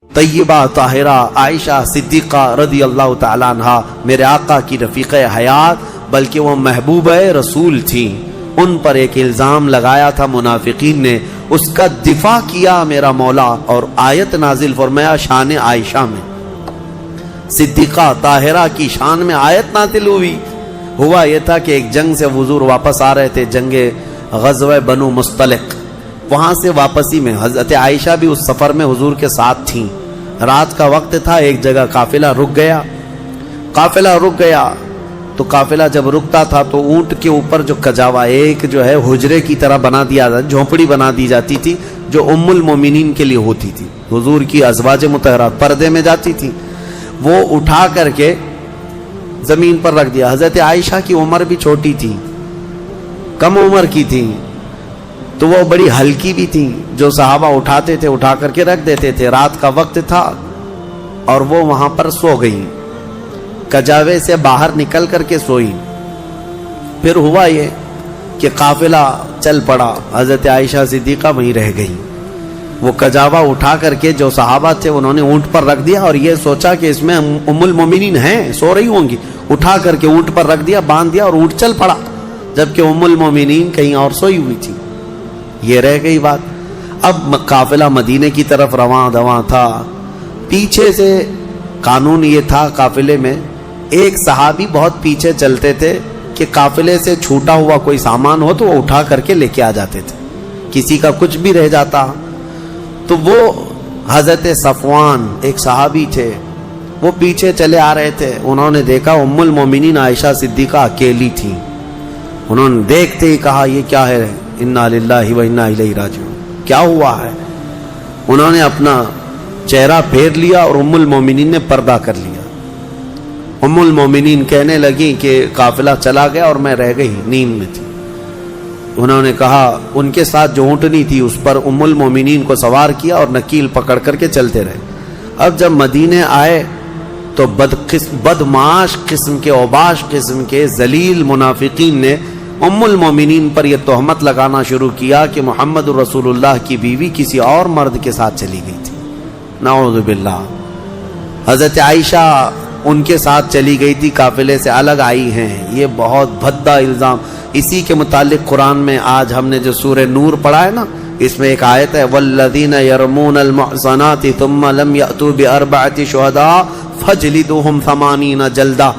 طیبہ طاہرہ عائشہ صدیقہ رضی اللہ تعالیٰ عنہا میرے آقا کی رفیق حیات بلکہ وہ محبوب رسول تھیں، ان پر ایک الزام لگایا تھا منافقین نے، اس کا دفاع کیا میرا مولا اور آیت نازل فرمایا شان عائشہ میں، صدیقہ طاہرہ کی شان میں آیت نازل ہوئی۔ ہوا یہ تھا کہ ایک جنگ سے حضور واپس آ رہے تھے، جنگ غزوہ بنو مصطلق، وہاں سے واپسی میں حضرت عائشہ بھی اس سفر میں حضور کے ساتھ تھیں۔ رات کا وقت تھا، ایک جگہ قافلہ رک گیا تو قافلہ جب رکتا تھا تو اونٹ کے اوپر جو کجاوا ایک جو ہے حجرے کی طرح بنا دیا تھا، جھونپڑی بنا دی جاتی تھی جو ام المومنین کے لیے ہوتی تھی، حضور کی ازواج مطہرات پردے میں جاتی تھی، وہ اٹھا کر کے زمین پر رکھ دیا۔ حضرت عائشہ کی عمر بھی چھوٹی تھی، کم عمر کی تھی، تو وہ بڑی ہلکی بھی تھی، جو صحابہ اٹھاتے تھے اٹھا کر کے رکھ دیتے تھے۔ رات کا وقت تھا اور وہ وہاں پر سو گئی، کجاوے سے باہر نکل کر کے سوئی۔ پھر ہوا یہ کہ قافلہ چل پڑا، حضرت عائشہ صدیقہ وہیں رہ گئی۔ وہ کجاوا اٹھا کر کے جو صحابہ تھے انہوں نے اونٹ پر رکھ دیا اور یہ سوچا کہ اس میں ام المومنین ہیں، سو رہی ہوں گی، اٹھا کر کے اونٹ پر رکھ دیا، باندھ دیا اور اونٹ چل پڑا، جبکہ ام المومنین کہیں اور سوئی ہوئی تھی۔ یہ رہ گئی بات۔ اب قافلہ مدینے کی طرف رواں دواں تھا، پیچھے سے قانون یہ تھا قافلے میں ایک صحابی بہت پیچھے چلتے تھے کہ قافلے سے چھوٹا ہوا کوئی سامان ہو تو وہ اٹھا کر کے لے کے آ جاتے تھے، کسی کا کچھ بھی رہ جاتا تو وہ حضرت صفوان ایک صحابی تھے، وہ پیچھے چلے آ رہے تھے، انہوں نے دیکھا ام المومنین عائشہ صدیقہ اکیلی تھی، انہوں نے دیکھتے ہی کہا یہ کیا ہے، انا للہ و انا الیہ راجعون، کیا ہوا ہے؟ انہوں نے اپنا چہرہ پھیر لیا اور ام المومنین نے پردہ کر لیا۔ ام المومنین کہنے لگی کہ قافلہ چلا گیا اور میں رہ گئی، نیند میں تھی۔ انہوں نے کہا ان کے ساتھ جو اونٹنی تھی اس پر ام المومنین کو سوار کیا اور نکیل پکڑ کر کے چلتے رہے۔ اب جب مدینے آئے تو بدمعاش قسم کے، اوباش قسم کے ذلیل منافقین نے ام المومنین پر یہ تہمت لگانا شروع کیا کہ محمد رسول اللہ کی بیوی کسی اور مرد کے ساتھ چلی گئی تھی، نعوذ باللہ۔ حضرت عائشہ ان کے ساتھ چلی گئی تھی، قافلے سے الگ آئی ہیں، یہ بہت بھدا الزام۔ اسی کے متعلق قرآن میں آج ہم نے جو سورہ نور پڑھا ہے نا، اس میں ایک آیت ہے والذین یرمون المحصنات ثم لم یأتوا بأربعۃ شہداء فاجلدوہم 80 جلدہ۔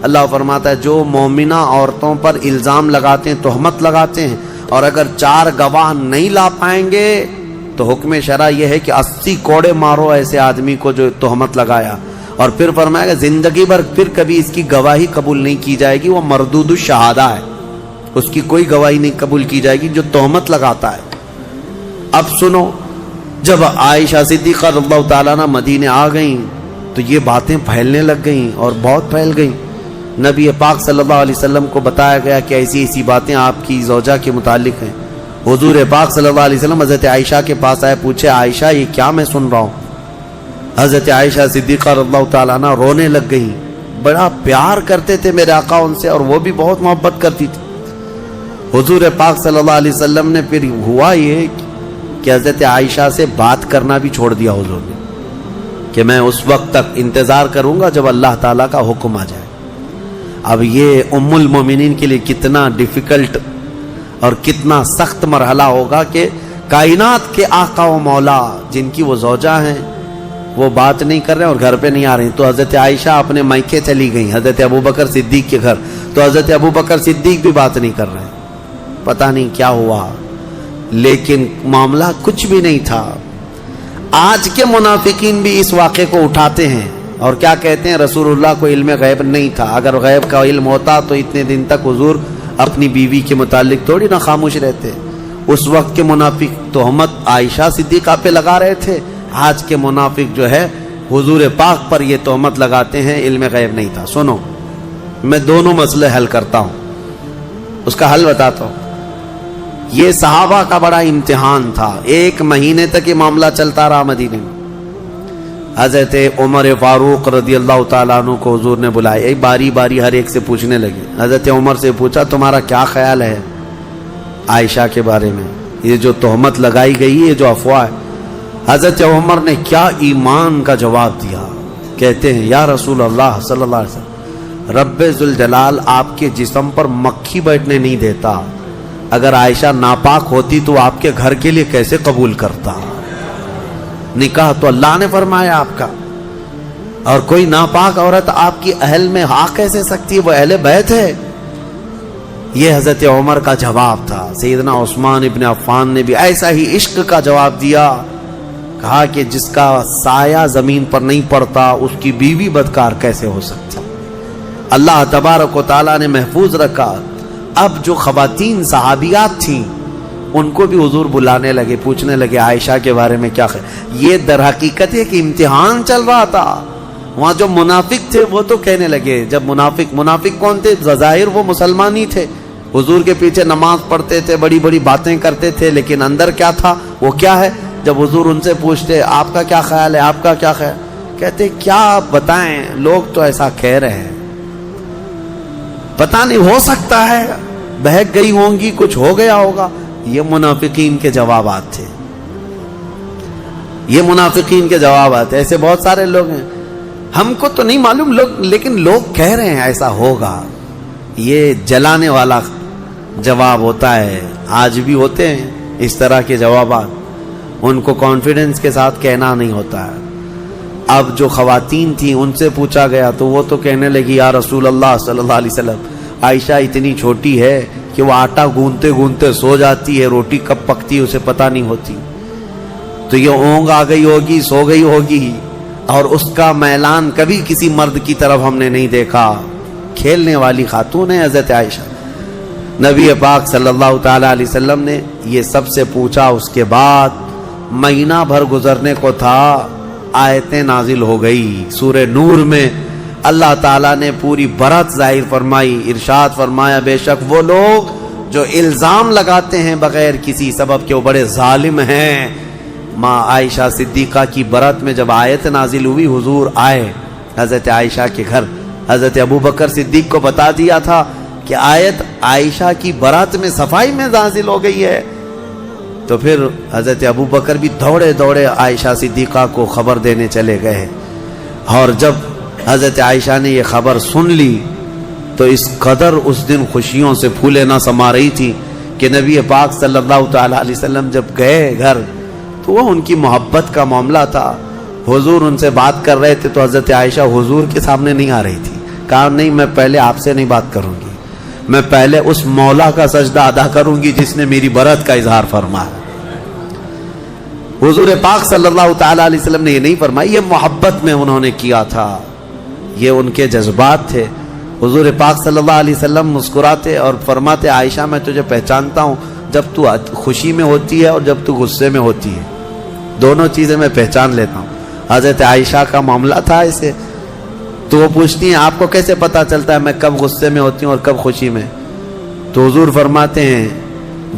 اللہ فرماتا ہے جو مومنہ عورتوں پر الزام لگاتے ہیں، تہمت لگاتے ہیں، اور اگر 4 گواہ نہیں لا پائیں گے تو حکم شرع یہ ہے کہ 80 کوڑے مارو ایسے آدمی کو جو تہمت لگایا، اور پھر فرمایا کہ زندگی بھر پھر کبھی اس کی گواہی قبول نہیں کی جائے گی، وہ مردود الشہادہ ہے، اس کی کوئی گواہی نہیں قبول کی جائے گی جو تہمت لگاتا ہے۔ اب سنو، جب عائشہ صدیقہ رضی اللہ تعالیٰ عنہ مدینے آ گئیں تو یہ باتیں پھیلنے لگ گئیں اور بہت پھیل گئیں۔ نبی پاک صلی اللہ علیہ وسلم کو بتایا گیا کہ ایسی ایسی باتیں آپ کی زوجہ کے متعلق ہیں۔ حضور پاک صلی اللہ علیہ وسلم حضرت عائشہ کے پاس آئے، پوچھے عائشہ یہ کیا میں سن رہا ہوں؟ حضرت عائشہ صدیقہ رضی اللہ تعالیٰ عنہ رونے لگ گئی، بڑا پیار کرتے تھے میرے آقا ان سے اور وہ بھی بہت محبت کرتی تھی۔ حضور پاک صلی اللہ علیہ وسلم نے پھر ہوا یہ کہ حضرت عائشہ سے بات کرنا بھی چھوڑ دیا حضور نے، کہ میں اس وقت تک انتظار کروں گا جب اللہ تعالیٰ کا حکم آ جائے۔ اب یہ ام المومنین کے لیے کتنا ڈیفیکلٹ اور کتنا سخت مرحلہ ہوگا کہ کائنات کے آقا و مولا جن کی وہ زوجہ ہیں وہ بات نہیں کر رہے ہیں اور گھر پہ نہیں آ رہی، تو حضرت عائشہ اپنے میکے چلی گئیں حضرت ابوبکر صدیق کے گھر، تو حضرت ابوبکر صدیق بھی بات نہیں کر رہے ہیں، پتہ نہیں کیا ہوا، لیکن معاملہ کچھ بھی نہیں تھا۔ آج کے منافقین بھی اس واقعے کو اٹھاتے ہیں اور کیا کہتے ہیں رسول اللہ کو علم غیب نہیں تھا، اگر غیب کا علم ہوتا تو اتنے دن تک حضور اپنی بیوی کے متعلق تھوڑی نہ خاموش رہتے۔ اس وقت کے منافق تہمت عائشہ صدیقہ پہ لگا رہے تھے، آج کے منافق جو ہے حضور پاک پر یہ تہمت لگاتے ہیں علم غیب نہیں تھا۔ سنو، میں دونوں مسئلے حل کرتا ہوں، اس کا حل بتاتا ہوں۔ یہ صحابہ کا بڑا امتحان تھا، 1 مہینے تک یہ معاملہ چلتا رہا مدینے میں۔ حضرت عمر فاروق رضی اللہ تعالیٰ عنہ کو حضور نے بلایا، باری باری ہر ایک سے پوچھنے لگے۔ حضرت عمر سے پوچھا تمہارا کیا خیال ہے عائشہ کے بارے میں، یہ جو تہمت لگائی گئی ہے، یہ جو افواہ ہے؟ حضرت عمر نے کیا ایمان کا جواب دیا. کہتے ہیں یا رسول اللہ صلی اللہ علیہ وسلم، رب ذوالجلال آپ کے جسم پر مکھی بیٹھنے نہیں دیتا. اگر عائشہ ناپاک ہوتی تو آپ کے گھر کے لیے کیسے قبول کرتا؟ نکاح تو اللہ نے فرمایا آپ کا، اور کوئی ناپاک عورت آپ کی اہل میں آ کیسے سکتی ہے؟ وہ اہل بیت ہے. یہ حضرت عمر کا جواب تھا. سیدنا عثمان ابن عفان نے بھی ایسا ہی عشق کا جواب دیا. کہا کہ جس کا سایہ زمین پر نہیں پڑتا اس کی بیوی بدکار کیسے ہو سکتی؟ اللہ تبارک و تعالیٰ نے محفوظ رکھا. اب جو خواتین صحابیات تھیں ان کو بھی حضور بلانے لگے، پوچھنے لگے عائشہ کے بارے میں کیا خیال. یہ در حقیقت ہے کہ امتحان چل رہا تھا. وہاں جو منافق تھے وہ تو کہنے لگے، جب منافق کون تھے؟ ظاہر وہ مسلمان ہی تھے، حضور کے پیچھے نماز پڑھتے تھے، بڑی بڑی باتیں کرتے تھے، لیکن اندر کیا تھا وہ کیا ہے. جب حضور ان سے پوچھتے آپ کا کیا خیال ہے، آپ کا کیا خیال، کہتے کیا بتائیں، لوگ تو ایسا کہہ رہے ہیں، پتہ نہیں ہو سکتا ہے بہک گئی ہوں گی، کچھ ہو گیا ہوگا. یہ منافقین کے جوابات تھے، یہ منافقین کے جوابات. ایسے بہت سارے لوگ ہیں، ہم کو تو نہیں معلوم لوگ، لیکن لوگ کہہ رہے ہیں ایسا ہوگا. یہ جلانے والا جواب ہوتا ہے. آج بھی ہوتے ہیں اس طرح کے جوابات، ان کو کانفیڈنس کے ساتھ کہنا نہیں ہوتا ہے. اب جو خواتین تھیں ان سے پوچھا گیا تو وہ تو کہنے لگی یا رسول اللہ صلی اللہ علیہ وسلم، عائشہ اتنی چھوٹی ہے کہ وہ آٹا گوندتے گوندتے سو جاتی ہے، روٹی کب پکتی ہے اسے پتہ نہیں ہوتی. تو یہ اونگ آ گئی ہوگی، سو گئی ہوگی، اور اس کا میلان کبھی کسی مرد کی طرف ہم نے نہیں دیکھا. کھیلنے والی خاتون ہے حضرت عائشہ. نبی پاک صلی اللہ تعالی علیہ وسلم نے یہ سب سے پوچھا. اس کے بعد مہینہ بھر گزرنے کو تھا، آیتیں نازل ہو گئی. سورہ نور میں اللہ تعالیٰ نے پوری برات ظاہر فرمائی. ارشاد فرمایا بے شک وہ لوگ جو الزام لگاتے ہیں بغیر کسی سبب کے وہ بڑے ظالم ہیں. ماں عائشہ صدیقہ کی برات میں جب آیت نازل ہوئی، حضور آئے حضرت عائشہ کے گھر. حضرت ابو بکر صدیق کو بتا دیا تھا کہ آیت عائشہ کی برات میں صفائی میں نازل ہو گئی ہے. تو پھر حضرت ابو بکر بھی دوڑے دوڑے عائشہ صدیقہ کو خبر دینے چلے گئے. اور جب حضرت عائشہ نے یہ خبر سن لی تو اس قدر اس دن خوشیوں سے پھولے نہ سما رہی تھی کہ نبی پاک صلی اللہ تعالی علیہ وسلم جب گئے گھر تو وہ ان کی محبت کا معاملہ تھا. حضور ان سے بات کر رہے تھے تو حضرت عائشہ حضور کے سامنے نہیں آ رہی تھی. کہا نہیں، میں پہلے آپ سے نہیں بات کروں گی، میں پہلے اس مولا کا سجدہ ادا کروں گی جس نے میری برات کا اظہار فرمایا. حضور پاک صلی اللہ تعالی علیہ وسلم نے یہ نہیں فرمایا، یہ محبت میں انہوں نے کیا تھا، یہ ان کے جذبات تھے. حضور پاک صلی اللہ علیہ وسلم مسکراتے اور فرماتے عائشہ میں تجھے پہچانتا ہوں جب تو خوشی میں ہوتی ہے اور جب تو غصے میں ہوتی ہے، دونوں چیزیں میں پہچان لیتا ہوں. حضرت عائشہ کا معاملہ تھا اسے. تو وہ پوچھتی ہیں آپ کو کیسے پتا چلتا ہے میں کب غصے میں ہوتی ہوں اور کب خوشی میں؟ تو حضور فرماتے ہیں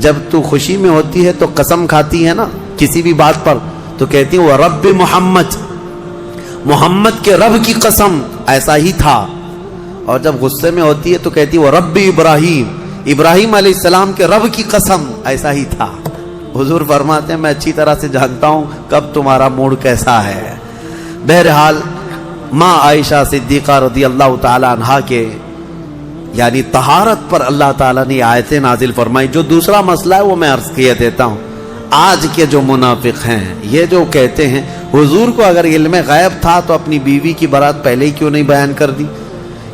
جب تو خوشی میں ہوتی ہے تو قسم کھاتی ہے نا کسی بھی بات پر، تو کہتی ہیں وہ رب محمد، محمد کے رب کی قسم، ایسا ہی تھا. اور جب غصے میں ہوتی ہے تو کہتی ہے وہ رب ابراہیم، ابراہیم علیہ السلام کے رب کی قسم، ایسا ہی تھا. حضور فرماتے ہیں میں اچھی طرح سے جانتا ہوں کب تمہارا موڈ کیسا ہے. بہرحال ماں عائشہ صدیقہ رضی اللہ تعالی عنہا کے یعنی طہارت پر اللہ تعالیٰ نے آیتیں نازل فرمائی. جو دوسرا مسئلہ ہے وہ میں عرض کیے دیتا ہوں. آج کے جو منافق ہیں یہ جو کہتے ہیں حضور کو اگر علم غیب تھا تو اپنی بیوی کی برات پہلے ہی کیوں نہیں بیان کر دی؟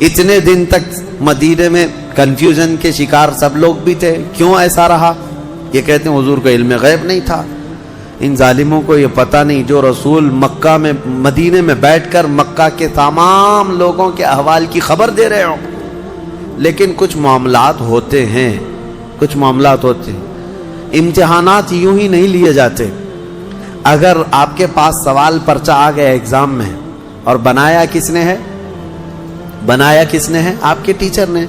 اتنے دن تک مدینے میں کنفیوژن کے شکار سب لوگ بھی تھے، کیوں ایسا رہا؟ یہ کہتے ہیں حضور کو علم غیب نہیں تھا. ان ظالموں کو یہ پتہ نہیں جو رسول مکہ میں مدینے میں بیٹھ کر مکہ کے تمام لوگوں کے احوال کی خبر دے رہے ہوں. لیکن کچھ معاملات ہوتے ہیں، کچھ معاملات ہوتے ہیں. امتحانات یوں ہی نہیں لیے جاتے. اگر آپ کے پاس سوال پرچہ آ گیا ایگزام میں اور بنایا کس نے ہے؟ بنایا کس نے ہے؟ آپ کے ٹیچر نے.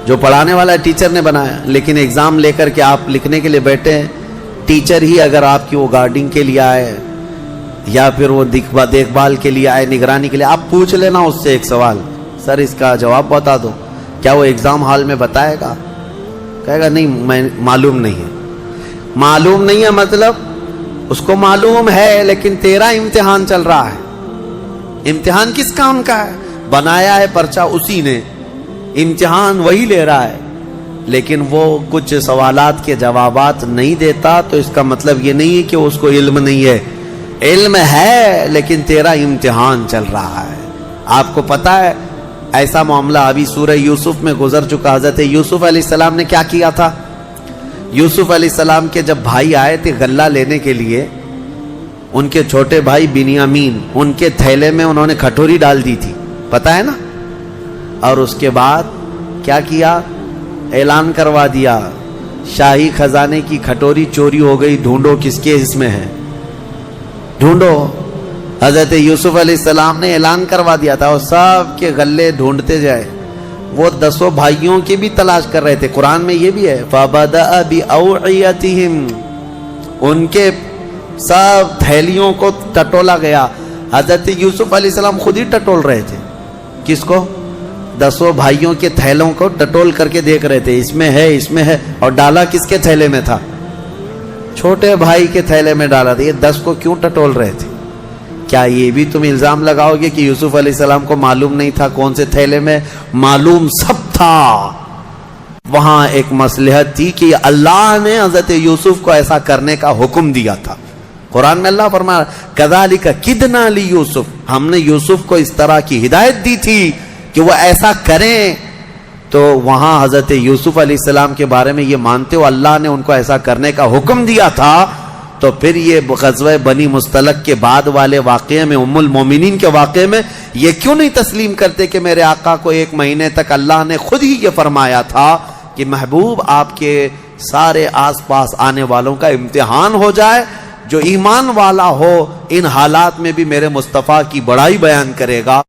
جو پڑھانے والا ٹیچر نے بنایا. لیکن ایگزام لے کر کے آپ لکھنے کے لیے بیٹھے ہیں، ٹیچر ہی اگر آپ کی وہ گارڈنگ کے لیے آئے یا پھر وہ دیکھ بھال کے لیے آئے، نگرانی کے لیے، آپ پوچھ لینا اس سے ایک سوال، سر اس کا جواب بتا دو. کیا وہ ایگزام ہال میں بتائے گا؟ کہے گا نہیں میں معلوم نہیں ہے. معلوم نہیں ہے مطلب اس کو معلوم ہے لیکن تیرا امتحان چل رہا ہے۔ امتحان کس کام کا ہے؟ بنایا ہے پرچہ اسی نے، امتحان وہی لے رہا ہے، لیکن وہ کچھ سوالات کے جوابات نہیں دیتا تو اس کا مطلب یہ نہیں ہے کہ اس کو علم نہیں ہے، علم ہے لیکن تیرا امتحان چل رہا ہے۔ آپ کو پتا ہے ایسا معاملہ ابھی سورہ یوسف میں گزر چکا۔ حضرت یوسف علیہ السلام نے کیا کیا تھا؟ یوسف علیہ السلام کے جب بھائی آئے تھے غلہ لینے کے لیے، ان کے چھوٹے بھائی بنیامین، ان کے تھیلے میں انہوں نے کھٹوری ڈال دی تھی، پتا ہے نا؟ اور اس کے بعد کیا کیا؟ اعلان کروا دیا شاہی خزانے کی کھٹوری چوری ہو گئی، ڈھونڈو کس کے اس میں ہے، ڈھونڈو۔ حضرت یوسف علیہ السلام نے اعلان کروا دیا تھا اور سب کے غلے ڈھونڈتے جائے، وہ 10 بھائیوں کی بھی تلاش کر رہے تھے۔ قرآن میں یہ بھی ہے فَبَدَأَ بِأَوْعِيَتِهِمْ، ان کے سب تھیلیوں کو ٹٹولا گیا۔ حضرت یوسف علیہ السلام خود ہی ٹٹول رہے تھے، کس کو؟ 10 بھائیوں کے تھیلوں کو ٹٹول کر کے دیکھ رہے تھے، اس میں ہے، اس میں ہے، اور ڈالا کس کے تھیلے میں تھا؟ چھوٹے بھائی کے تھیلے میں ڈالا تھا۔ یہ 10 کو کیوں ٹٹول رہے تھے؟ کیا یہ بھی تم الزام لگاؤ گے کہ یوسف علیہ السلام کو معلوم نہیں تھا کون سے تھیلے میں؟ معلوم سب تھا۔ وہاں ایک مصلحت تھی کہ اللہ نے حضرت یوسف کو ایسا کرنے کا حکم دیا تھا۔ قرآن میں اللہ فرمایا کذالک کدنا لیوسف، ہم نے یوسف کو اس طرح کی ہدایت دی تھی کہ وہ ایسا کریں۔ تو وہاں حضرت یوسف علیہ السلام کے بارے میں یہ مانتے ہو اللہ نے ان کو ایسا کرنے کا حکم دیا تھا، تو پھر یہ غزوہ بنی مستلق کے بعد والے واقعے میں، ام المومنین کے واقعے میں یہ کیوں نہیں تسلیم کرتے کہ میرے آقا کو 1 مہینے تک اللہ نے خود ہی یہ فرمایا تھا کہ محبوب آپ کے سارے آس پاس آنے والوں کا امتحان ہو جائے، جو ایمان والا ہو ان حالات میں بھی میرے مصطفیٰ کی بڑائی بیان کرے گا۔